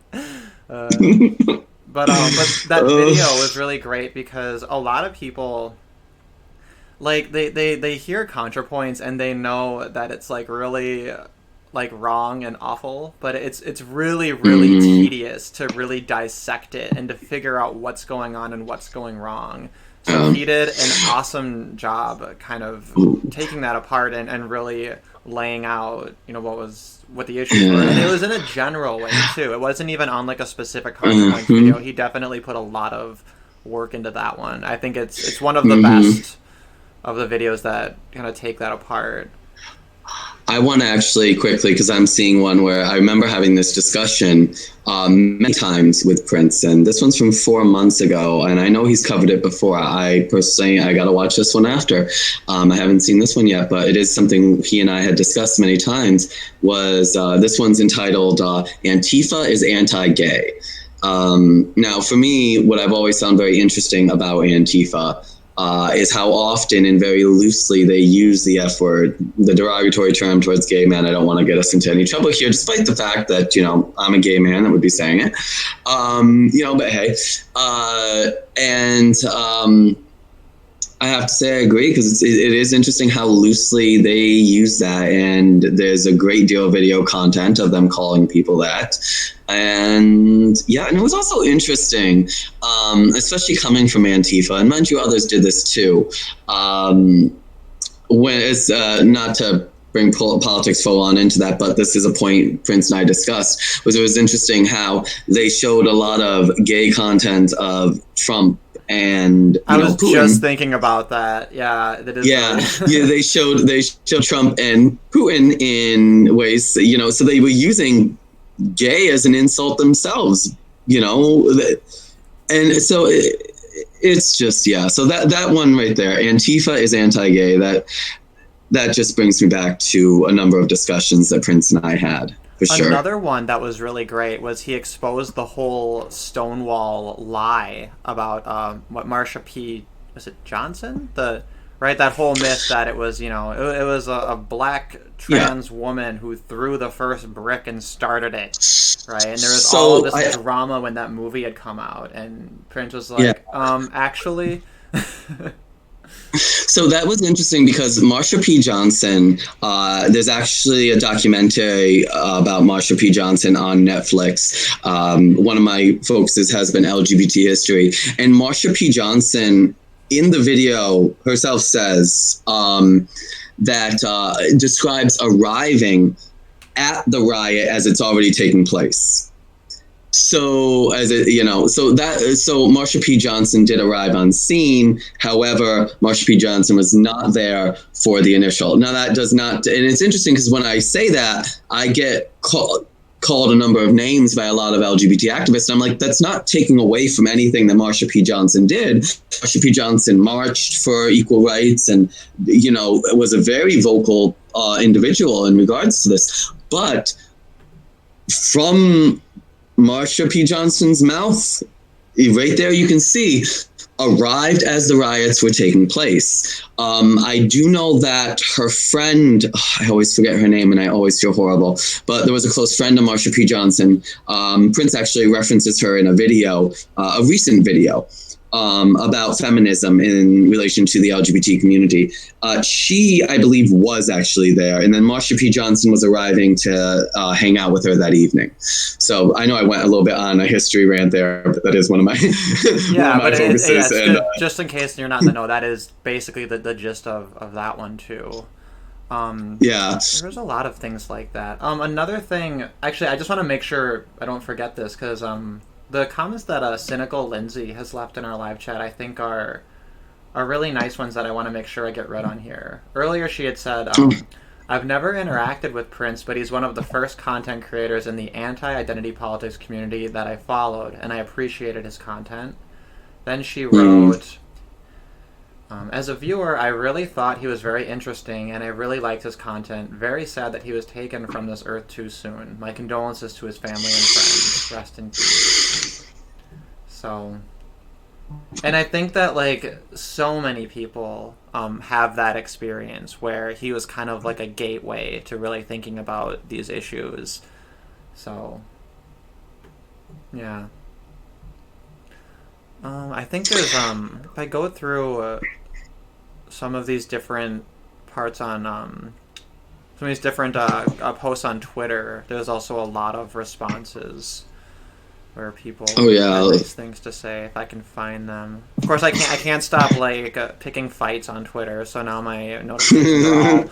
But that video was really great because a lot of people they hear ContraPoints and they know that it's really wrong and awful, but it's really tedious to really dissect it and to figure out what's going on and what's going wrong. So he did an awesome job kind of taking that apart and really laying out, what the issues were. And it was in a general way too. It wasn't even on a specific ContraPoints video. He definitely put a lot of work into that one. I think it's one of the best of the videos that kind of take that apart. I want to actually quickly, because I'm seeing one where I remember having this discussion many times with Prince, and this one's from 4 months ago, and I know he's covered it before. I got to watch this one after. I haven't seen this one yet, but it is something he and I had discussed many times. This one's entitled Antifa is Anti-Gay. Now, for me, what I've always found very interesting about Antifa is how often and very loosely they use the F word, the derogatory term towards gay men. I don't want to get us into any trouble here, despite the fact that, I'm a gay man that would be saying it. But hey. I have to say I agree, because it is interesting how loosely they use that, and there's a great deal of video content of them calling people that. And yeah, and it was also interesting, especially coming from Antifa, and mind you, others did this too. When it's not to bring politics full on into that, but this is a point Prince and I discussed, it was interesting how they showed a lot of gay content of Trump. And I was Putin. Just thinking about that. Yeah, that is. Yeah, yeah. They showed Trump and Putin in ways, so they were using gay as an insult themselves, and so it's just So that one right there, Antifa is anti-gay. That just brings me back to a number of discussions that Prince and I had. Sure. Another one that was really great was he exposed the whole Stonewall lie about what Marsha P. Was it Johnson? That whole myth that it was it was a black trans woman who threw the first brick and started it, right? And there was all of this drama when that movie had come out, and Prince was actually. So that was interesting because Marsha P. Johnson, there's actually a documentary about Marsha P. Johnson on Netflix. One of my focuses has been LGBT history. And Marsha P. Johnson, in the video herself, says that describes arriving at the riot as it's already taking place. So as it, so Marsha P. Johnson did arrive on scene. However, Marsha P. Johnson was not there for the initial. Now that does not, and it's interesting because when I say that, I get called a number of names by a lot of LGBT activists. And I'm like, that's not taking away from anything that Marsha P. Johnson did. Marsha P. Johnson marched for equal rights and, was a very vocal individual in regards to this. But from Marsha P. Johnson's mouth, right there you can see, arrived as the riots were taking place. I do know that her friend, I always forget her name and I always feel horrible, but there was a close friend of Marsha P. Johnson. Prince actually references her in a video, a recent video, about feminism in relation to the LGBT community. She, I believe, was actually there. And then Marsha P. Johnson was arriving to hang out with her that evening. So I know I went a little bit on a history rant there, but that is one of my, Yeah, one of my but focuses. just in case you're not in the know, that is basically the gist of that one too. Yeah. There's a lot of things like that. Another thing, actually, I just want to make sure I don't forget this because the comments that Cynical Lindsay has left in our live chat, I think are really nice ones that I want to make sure I get read on here. Earlier, she had said, "I've never interacted with Prince, but he's one of the first content creators in the anti-identity politics community that I followed, and I appreciated his content." Then she wrote, "As a viewer, I really thought he was very interesting, and I really liked his content. Very sad that he was taken from this earth too soon. My condolences to his family and friends. Rest in peace." So, and I think that so many people have that experience where he was kind of like a gateway to really thinking about these issues. So, yeah. I think there's if I go through some of these different parts on some of these different posts on Twitter, there's also a lot of responses where people have nice things to say. If I can find them, of course I can't stop picking fights on Twitter. So now my notifications are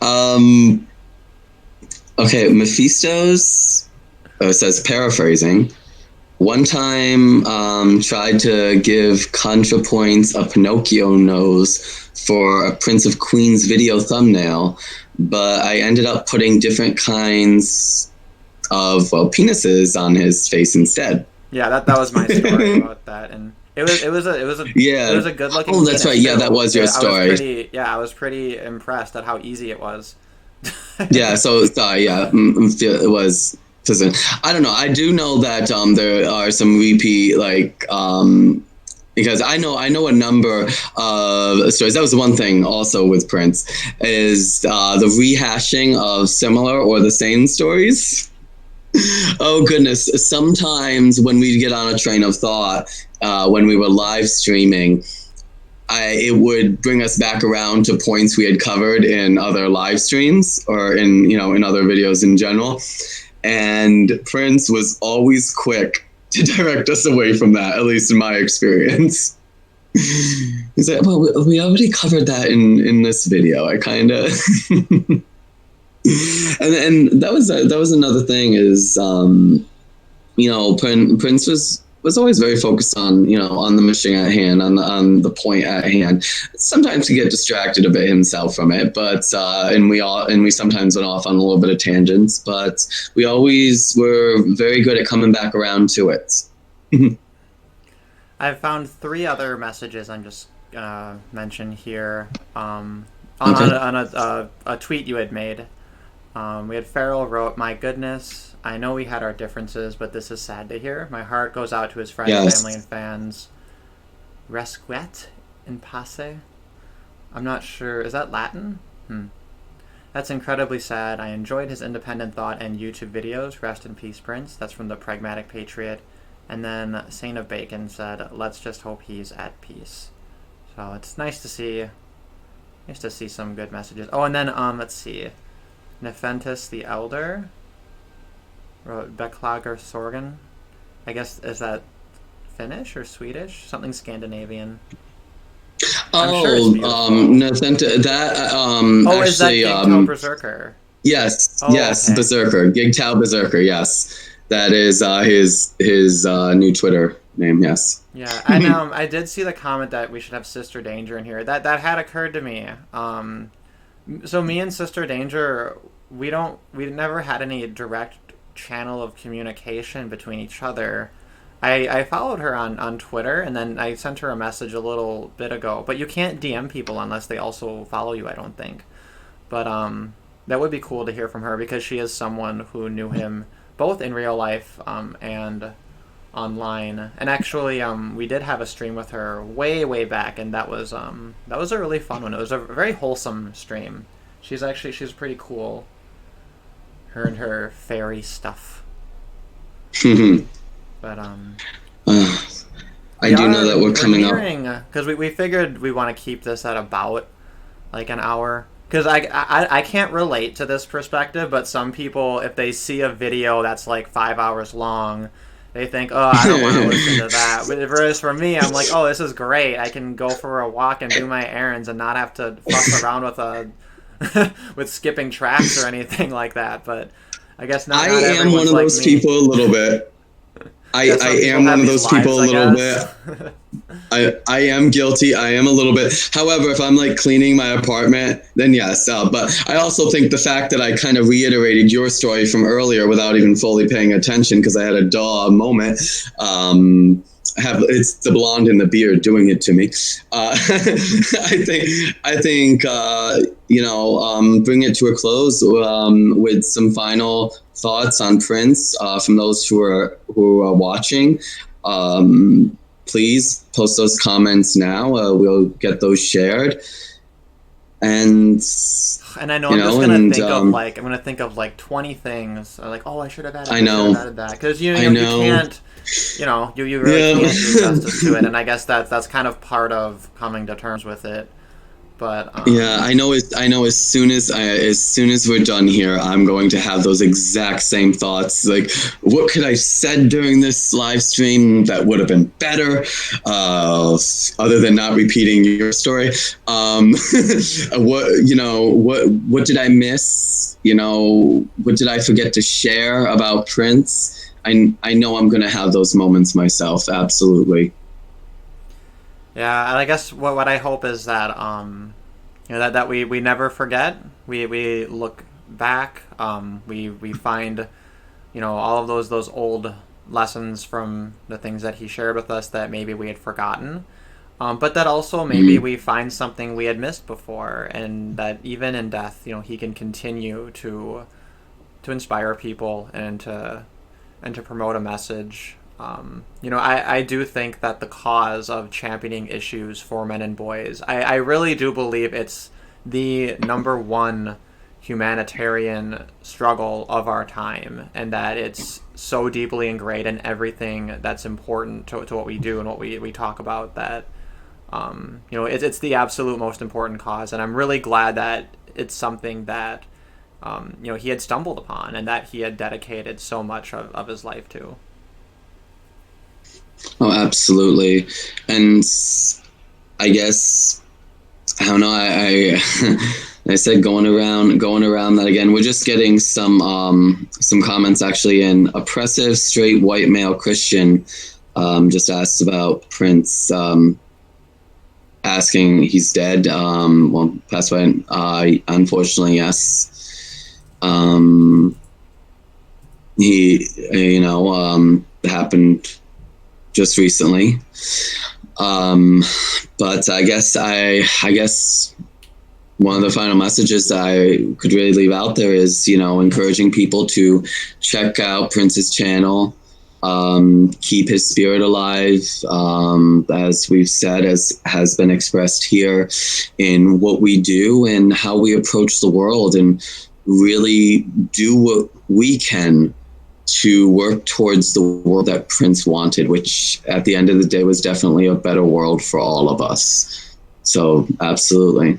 all. Okay, Mephisto's says, paraphrasing, one time tried to give ContraPoints a Pinocchio nose for a Prince of Queens video thumbnail, but I ended up putting different kinds of penises on his face instead. Yeah, that was my story about that, and it was a good looking. Oh, that's right. Yeah, that was your story. I was pretty impressed at how easy it was. Yeah. So sorry. Yeah, it was. I don't know. I do know that there are some repeat because I know a number of stories. That was the one thing also with Prince is the rehashing of similar or the same stories. Oh goodness! Sometimes when we get on a train of thought, when we were live streaming, it would bring us back around to points we had covered in other live streams or in other videos in general. And Prince was always quick to direct us away from that, at least in my experience. He's like, "Well, we already covered that in this video. I kind of." and that was another thing is Prince was always very focused on on the mission at hand, on the point at hand. Sometimes he get distracted a bit himself from it, but and we sometimes went off on a little bit of tangents, but we always were very good at coming back around to it. I've found 3 other messages I'm just gonna mention here on a tweet you had made. We had Farrell wrote, "My goodness, I know we had our differences, but this is sad to hear. My heart goes out to his friends, family, and fans. Resquet in pace." I'm not sure. Is that Latin? "That's incredibly sad. I enjoyed his independent thought and YouTube videos. Rest in peace, Prince." That's from the Pragmatic Patriot. And then Saint of Bacon said, "Let's just hope he's at peace." So it's nice to see some good messages. Oh, and then let's see. Nephentus the Elder wrote Beklager Sorgen. I guess, is that Finnish or Swedish? Something Scandinavian. Nephentus, that is that Gingko Berserker? Yes, Oh, yes, okay. Berserker, Gigtow Berserker. Yes, that is his new Twitter name. Yes. Yeah, and I did see the comment that we should have Sister Danger in here. That had occurred to me. So me and Sister Danger, we never had any direct channel of communication between each other. I followed her on Twitter, and then I sent her a message a little bit ago. But you can't DM people unless they also follow you, I don't think. But that would be cool to hear from her because she is someone who knew him both in real life and online. And actually, we did have a stream with her way back, and that was a really fun one. It was a very wholesome stream. She's pretty cool. Her and her fairy stuff. But Uh, I we do know are that we're we're coming up. nearing because we figured we want to keep this at about like an hour. Because I can't relate to this perspective, but some people, if they see a video that's like 5 hours long, they think, oh, I don't want to listen to that. But whereas for me, I'm like, oh, this is great. I can go for a walk and do my errands and not have to fuss around with a with skipping tracks or anything like that. But I guess I not am one everyone's of like those me. people a little bit. Yeah, I some people am one have of these those people lives, a I little bit. guess. I am guilty. I am a little bit. However, if I'm like cleaning my apartment, then yes. But I also think the fact that I kind of reiterated your story from earlier without even fully paying attention because I had a duh moment. Have it's the blonde and the beard doing it to me. I think bring it to a close with some final thoughts on Prince from those who are watching. Please post those comments now. We'll get those shared, and And I know you I'm just know, gonna and think of like 20 things. Like, oh, I should have added I this, should have know, added that, because I you know, can't, you really yeah. can't do justice to it. And I guess that's kind of part of coming to terms with it. But Yeah, I know. I know. As soon as we're done here, I'm going to have those exact same thoughts. Like, what could I have said during this live stream that would have been better, other than not repeating your story? What did I miss? What did I forget to share about Prince? I know I'm going to have those moments myself. Absolutely. yeah, and I guess what I hope is that that we never forget. We look back. We find all of those old lessons from the things that he shared with us that maybe we had forgotten. But that also maybe Mm-hmm. we find something we had missed before, and that even in death, he can continue to inspire people and to promote a message. I do think that the cause of championing issues for men and boys, I really do believe it's the number one humanitarian struggle of our time, and that it's so deeply ingrained in everything that's important to what we do and what we talk about, that it's the absolute most important cause. And I'm really glad that it's something that he had stumbled upon and that he had dedicated so much of his life to. Oh, absolutely. And I guess I don't know. I said going around that again. We're just getting some comments actually. An oppressive straight white male Christian just asked about Prince. Asking he's dead. Well, passed away. Unfortunately, yes. He happened just recently. Um, but I guess one of the final messages that I could really leave out there is, encouraging people to check out Prince's channel, keep his spirit alive, as we've said, as has been expressed here, in what we do and how we approach the world, and really do what we can to work towards the world that Prince wanted, which at the end of the day was definitely a better world for all of us. So, absolutely.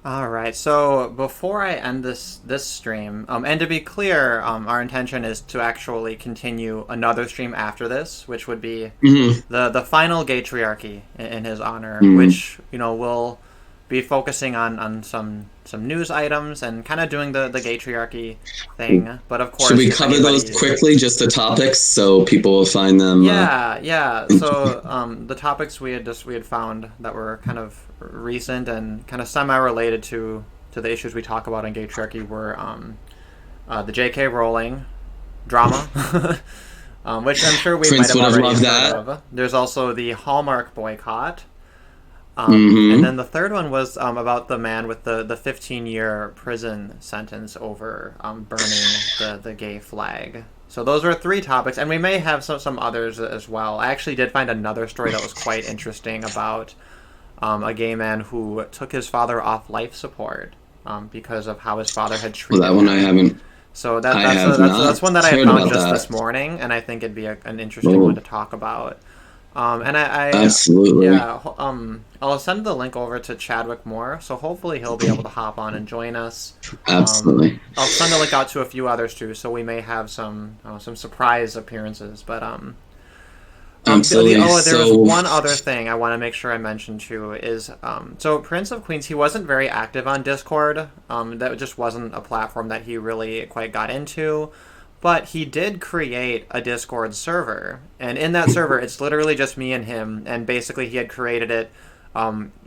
All right. So before I end this stream, and to be clear, our intention is to actually continue another stream after this, which would be Mm-hmm. the final Gaytriarchy in his honor, Mm-hmm. which will be focusing on some news items and kind of doing the Gaytriarchy thing. But of Should course, we if cover those anybody, quickly, just the topics, so people will find them yeah. interesting? So the topics we had found that were kind of recent and kind of semi-related to the issues we talk about in Gaytriarchy were the J.K. Rowling drama, which I'm sure we might Prince have would have already loved heard that. of. There's also the Hallmark boycott. And Mm-hmm. then the third one was about the man with the 15-year prison sentence over burning the gay flag. So those were three topics, and we may have some others as well. I actually did find another story that was quite interesting about a gay man who took his father off life support because of how his father had Well, that treated one I him. haven't. So I have not that's one that I had heard found about just that. this morning, and I think it'd be an interesting one Oh, to talk about. And absolutely, yeah, I'll send the link over to Chadwick Moore, so hopefully he'll be able to hop on and join us. absolutely, I'll send a link out to a few others too, so we may have some surprise appearances. But absolutely. oh, there was So, one other thing I want to make sure I mention too is so Prince of Queens, he wasn't very active on Discord. That just wasn't a platform that he really quite got into. But he did create a Discord server, and in that server, it's literally just me and him. And basically, he had created it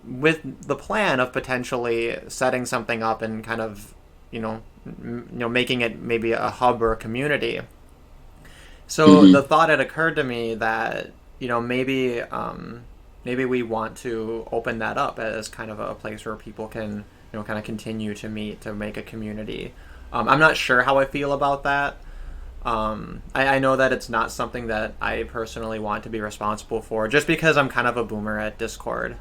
with the plan of potentially setting something up and kind of, making it maybe a hub or a community. So the mhm. thought had occurred to me that maybe we want to open that up as kind of a place where people can kind of continue to meet to make a community. I'm not sure how I feel about that. I know that it's not something that I personally want to be responsible for, just because I'm kind of a boomer at Discord.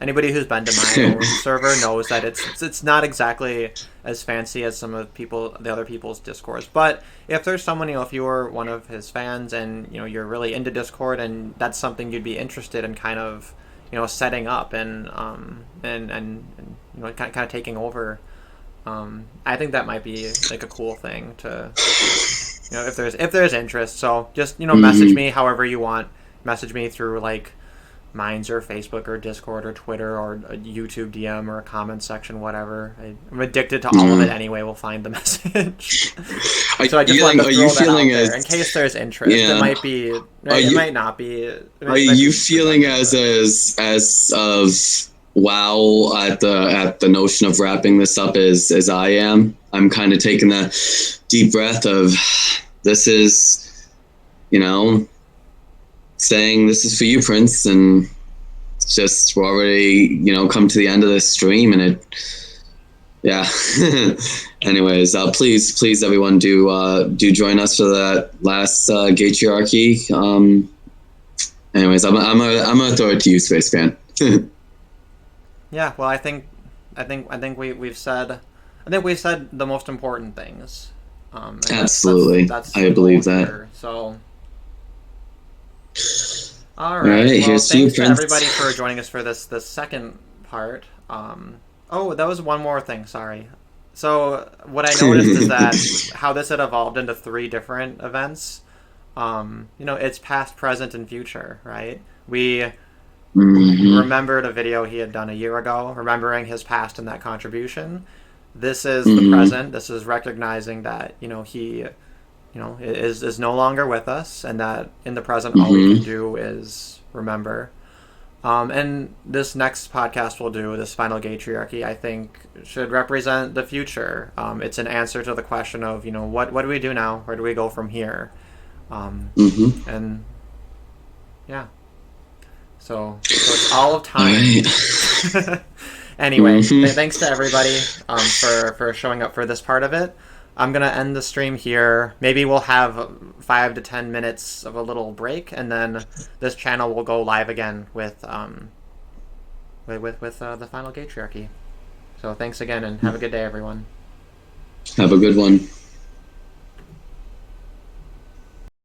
Anybody who's been to my own server knows that it's not exactly as fancy as some of the other people's Discords. But if there's someone, if you were one of his fans and you're really into Discord and that's something you'd be interested in, kind of setting up and kind of taking over. I think that might be like a cool thing to if there's interest. So just message Mhm. me however you want. Message me through like Minds or Facebook or Discord or Twitter or a YouTube DM or a comment section, whatever. I'm addicted to all of it Mhm. anyway. We'll find the message. Are So I just you wanted feeling? to Are you throw that feeling out as? there in case there's interest. It Yeah. might be. Are It you? might not be. Are Might you be feeling redundant, as but of wow at the notion of wrapping this up as I am? I'm kind of taking that deep breath of this is, you know, saying this is for you, Prince, and it's just we're already, come to the end of this stream, and it, yeah. Anyways, please, everyone, do join us for that last Gaytriarchy. Anyways, I'm gonna throw it to you, Space Fan. yeah. Well, I think we've said. I think we've said the most important things. And Absolutely, that's the I goal believe that. here. So all All right. right, Well, here's to you, thanks to everybody for Prince. joining us for this second part. Oh, that was one more thing. Sorry. So what I noticed is that how this had evolved into three different events. It's past, present, and future, right? We Mm-hmm. remembered a video he had done a year ago, remembering his past and that contribution. This is the Mm-hmm. present. This is recognizing that he is no longer with us, and that in the present all we can Mm-hmm. do is remember. And this next podcast we'll do, this final Gaytriarchy, I think should represent the future. It's an answer to the question of what do we do now? Where do we go from here? Mm-hmm. And yeah, so it's all of All time. right. Anyway, Mm-hmm. thanks to everybody for showing up for this part of it. I'm gonna end the stream here. Maybe we'll have 5 to 10 minutes of a little break, and then this channel will go live again with the final Gaytriarchy. So thanks again, and have a good day, everyone. Have a good one.